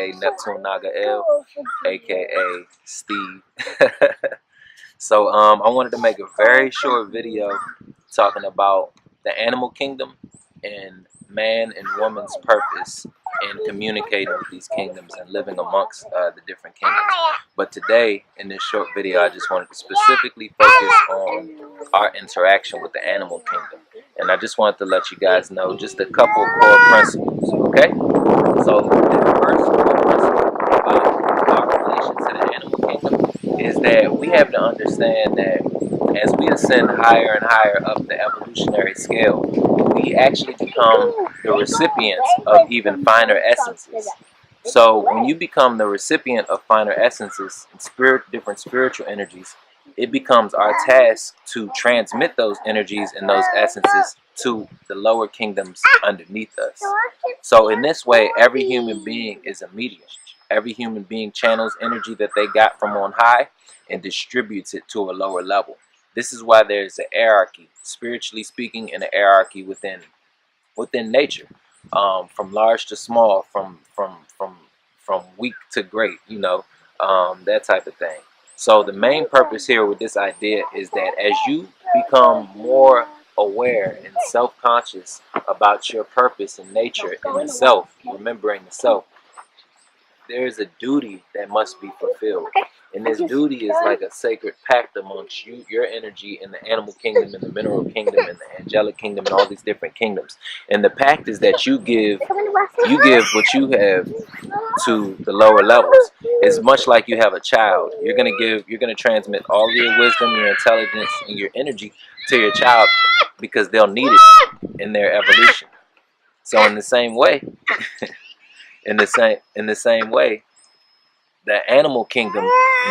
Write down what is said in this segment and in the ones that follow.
aka Neptune Naga L, aka Steve. So I wanted to make a very short video talking about the animal kingdom and man and woman's purpose in communicating with these kingdoms and living amongst the different kingdoms. But today, in this short video, I just wanted to specifically focus on our interaction with the animal kingdom. And I just wanted to let you guys know just a couple of core principles, okay? So the first core principle of our relation to the animal kingdom is that we have to understand that as we ascend higher and higher up the evolutionary scale, we actually become the recipients of even finer essences. So when you become the recipient of finer essences and different spiritual energies, it becomes our task to transmit those energies and those essences to the lower kingdoms underneath us. So in this way, every human being is a medium. Every human being channels energy that they got from on high and distributes it to a lower level. This is why there's an hierarchy, spiritually speaking, and an hierarchy within nature, from large to small, from weak to great, that type of thing. So the main purpose here with this idea is that as you become more aware and self-conscious about your purpose in nature and the self, remembering the self, there is a duty that must be fulfilled. And this duty is like a sacred pact amongst you, your energy, and the animal kingdom, and the mineral kingdom, and the angelic kingdom, and all these different kingdoms. And the pact is that you give what you have to the lower levels. It's much like you have a child. You're gonna transmit all your wisdom, your intelligence, and your energy to your child because they'll need it in their evolution. So in the same way, in the same way, the animal kingdom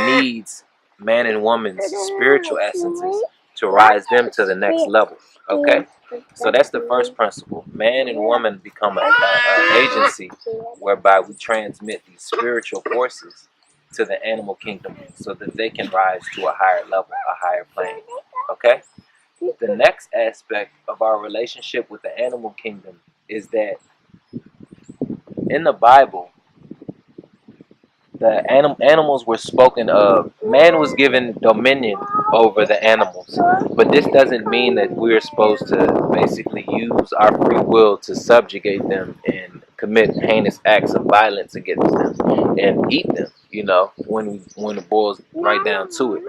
needs man and woman's spiritual essences to rise them to the next level. Okay? So that's the first principle. Man and woman become an agency whereby we transmit these spiritual forces to the animal kingdom so that they can rise to a higher level, a higher plane. Okay? The next aspect of our relationship with the animal kingdom is that in the Bible, the animals were spoken of. Man was given dominion over the animals, but this doesn't mean that we're supposed to basically use our free will to subjugate them and commit heinous acts of violence against them and eat them, when it boils right down to it.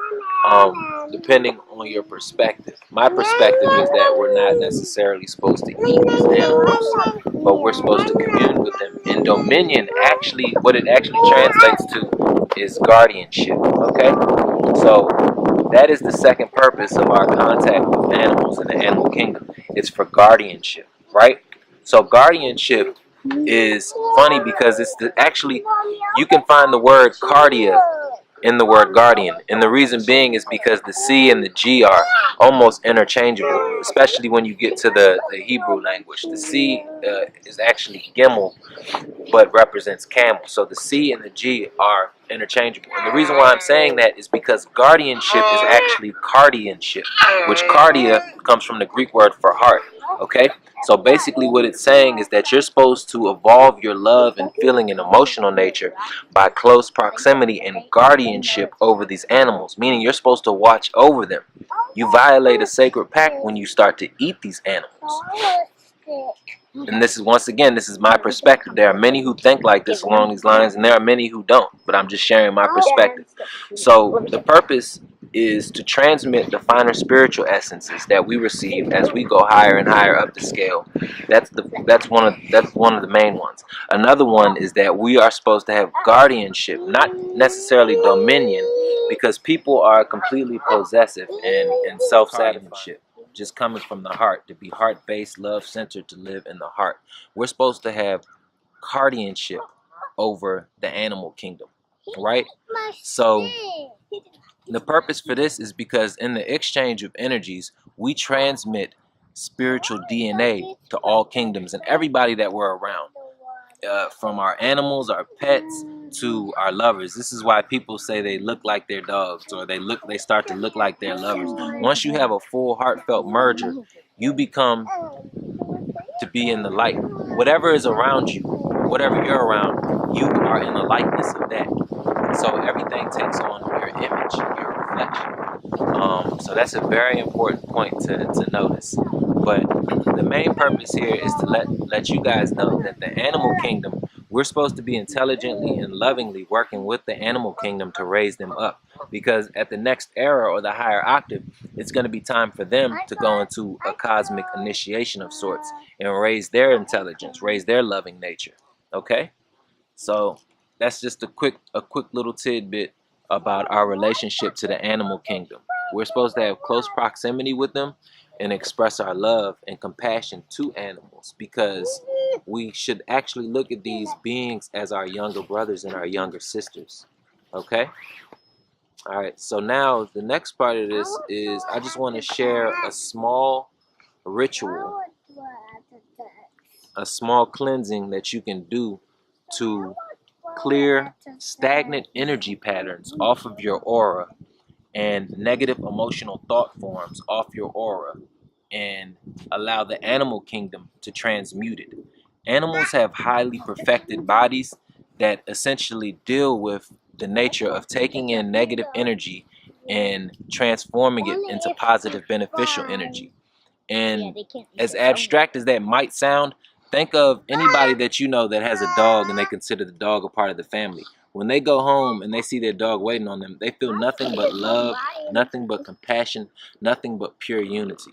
Depending on your perspective. My perspective is that we're not necessarily supposed to eat these animals, but we're supposed to commune with them. And dominion, actually, what it actually translates to is guardianship, okay? So that is the second purpose of our contact with animals in the animal kingdom. It's for guardianship, right? So guardianship is funny because it's actually, you can find the word cardia in the word guardian, and the reason being is because the C and the G are almost interchangeable, especially when you get to the Hebrew language. The C is actually Gimel, but represents camel. So the C and the G are interchangeable. And the reason why I'm saying that is because guardianship is actually cardianship, which cardia comes from the Greek word for heart. Okay? So basically what it's saying is that you're supposed to evolve your love and feeling and emotional nature by close proximity and guardianship over these animals, meaning you're supposed to watch over them. You violate a sacred pact when you start to eat these animals. And this is, once again, this is my perspective. There are many who think like this along these lines, and there are many who don't, but I'm just sharing my perspective. So the purpose is to transmit the finer spiritual essences that we receive as we go higher and higher up the scale. That's one of the main ones. Another one is that we are supposed to have guardianship, not necessarily dominion, because people are completely possessive and self-satisfied. Just coming from the heart, to be heart-based, love-centered, to live in the heart. We're supposed to have guardianship over the animal kingdom, right? So the purpose for this is because in the exchange of energies, we transmit spiritual DNA to all kingdoms and everybody that we're around. From our animals, our pets, to our lovers. This is why people say they look like their dogs, or they start to look like their lovers. Once you have a full heartfelt merger, you become to be in the light. Whatever is around you, whatever you're around, you are in the likeness of that. So everything takes on your image, your reflection. So that's a very important point to notice. But the main purpose here is to let you guys know that the animal kingdom, we're supposed to be intelligently and lovingly working with the animal kingdom to raise them up. Because at the next era or the higher octave, it's going to be time for them to go into a cosmic initiation of sorts and raise their intelligence, raise their loving nature. Okay? So that's just a quick little tidbit about our relationship to the animal kingdom. We're supposed to have close proximity with them and express our love and compassion to animals, because we should actually look at these beings as our younger brothers and our younger sisters. Okay? All right, so now the next part of this is I just want to share a small ritual, a small cleansing that you can do to clear stagnant energy patterns off of your aura and negative emotional thought forms off your aura, and allow the animal kingdom to transmute it. Animals have highly perfected bodies that essentially deal with the nature of taking in negative energy and transforming it into positive beneficial energy. And as abstract as that might sound, think of anybody that you know that has a dog and they consider the dog a part of the family. When they go home and they see their dog waiting on them, they feel nothing but love, nothing but compassion, nothing but pure unity.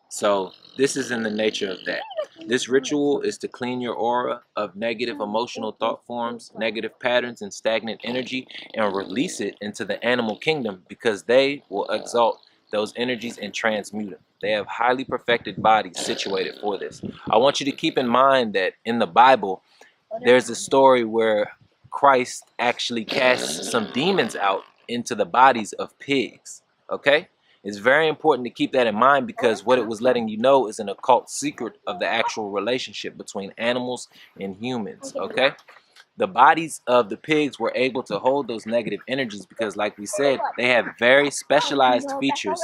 So this is in the nature of that. This ritual is to clean your aura of negative emotional thought forms, negative patterns, and stagnant energy, and release it into the animal kingdom, because they will exalt those energies and transmute them. They have highly perfected bodies situated for this. I want you to keep in mind that in the Bible, there's a story where Christ actually casts some demons out into the bodies of pigs. Okay? It's very important to keep that in mind, because what it was letting you know is an occult secret of the actual relationship between animals and humans. Okay? The bodies of the pigs were able to hold those negative energies because, like we said, they have very specialized features,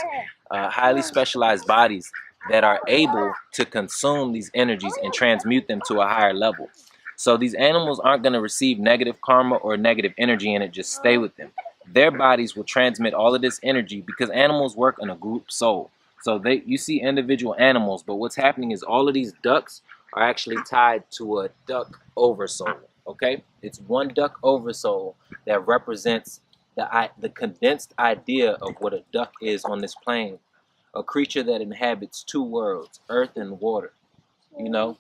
highly specialized bodies that are able to consume these energies and transmute them to a higher level. So these animals aren't going to receive negative karma or negative energy and it just stay with them. Their bodies will transmit all of this energy, because animals work in a group soul. So you see individual animals, but what's happening is all of these ducks are actually tied to a duck oversoul. Okay, it's one duck oversoul that represents the condensed idea of what a duck is on this plane, a creature that inhabits two worlds, earth and water. You know,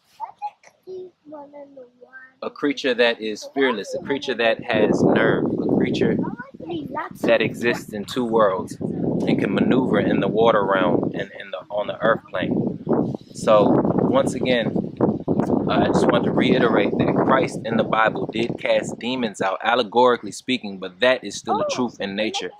a creature that is fearless, a creature that has nerve, a creature that exists in two worlds and can maneuver in the water realm and on the earth plane. So once again, I just want to reiterate that Christ in the Bible did cast demons out, allegorically speaking, but that is still a truth in nature.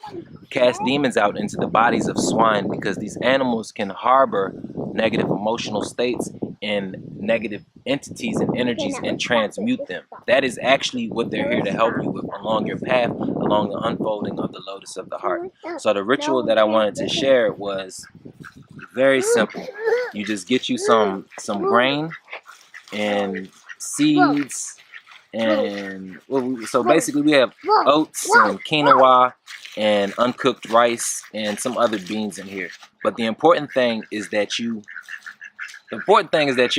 Cast demons out into the bodies of swine, because these animals can harbor negative emotional states and negative entities and energies and transmute them. That is actually what they're here to help you with along your path, along the unfolding of the lotus of the heart. So the ritual that I wanted to share was very simple. You just get you some grain and seeds, and so basically we have oats and quinoa and uncooked rice and some other beans in here. But the important thing is that you're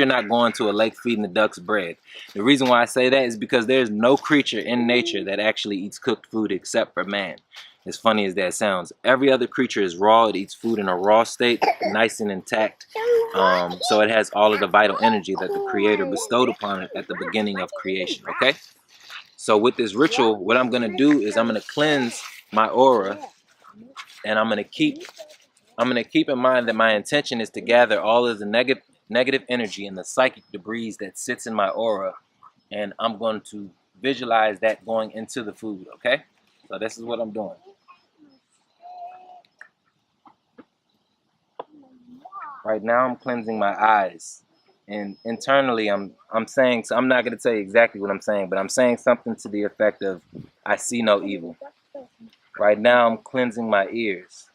not going to a lake feeding the ducks bread. The reason why I say that is because there's no creature in nature that actually eats cooked food except for man. As funny as that sounds, every other creature is raw. It eats food in a raw state, nice and intact. So it has all of the vital energy that the Creator bestowed upon it at the beginning of creation. Okay? So with this ritual, what I'm going to do is I'm going to cleanse my aura, and I'm going to keep in mind that my intention is to gather all of the negative energy and the psychic debris that sits in my aura, and I'm going to visualize that going into the food. Okay? So this is what I'm doing. Right now I'm cleansing my eyes, and internally I'm saying, so I'm not going to tell you exactly what I'm saying, but I'm saying something to the effect of, I see no evil. Right now I'm cleansing my ears.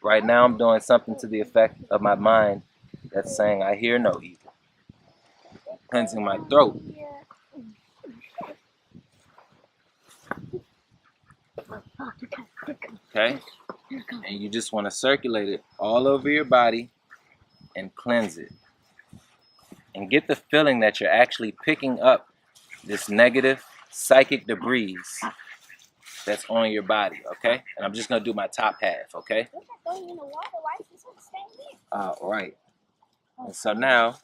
Right now I'm doing something to the effect of my mind that's saying, I hear no evil. Cleansing my throat. Okay? And you just want to circulate it all over your body and cleanse it. And get the feeling that you're actually picking up this negative psychic debris that's on your body, okay? And I'm just going to do my top half, okay? Right. And so now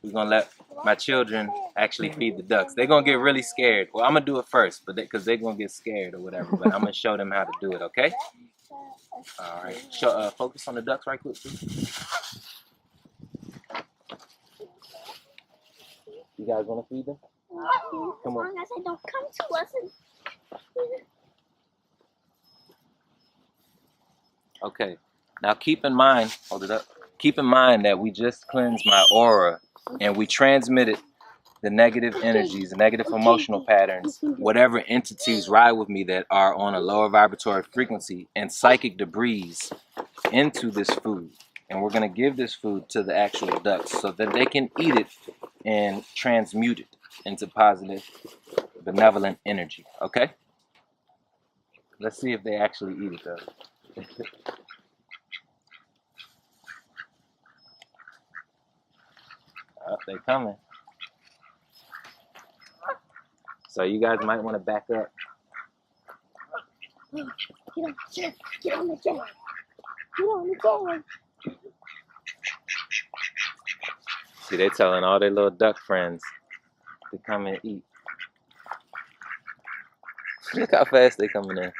we're going to let my children actually feed the ducks. They're going to get really scared. Well, I'm going to do it first but because they're going to get scared or whatever. But I'm going to show them how to do it, okay? All right. Focus on the ducks right quick, please. You guys want to feed them? Come on. As long as they don't come to us. Okay. Now keep in mind, hold it up. Keep in mind that we just cleansed my aura and we transmitted the negative energies, the negative emotional patterns, whatever entities ride with me that are on a lower vibratory frequency and psychic debris into this food. And we're going to give this food to the actual ducks so that they can eat it and transmute it into positive, benevolent energy. Okay? Let's see if they actually eat it though. Oh, they coming. So you guys might want to back up. Get on the chair. Get on the chair. Get on the chair. See, they're telling all their little duck friends to come and eat. Look how fast they coming in.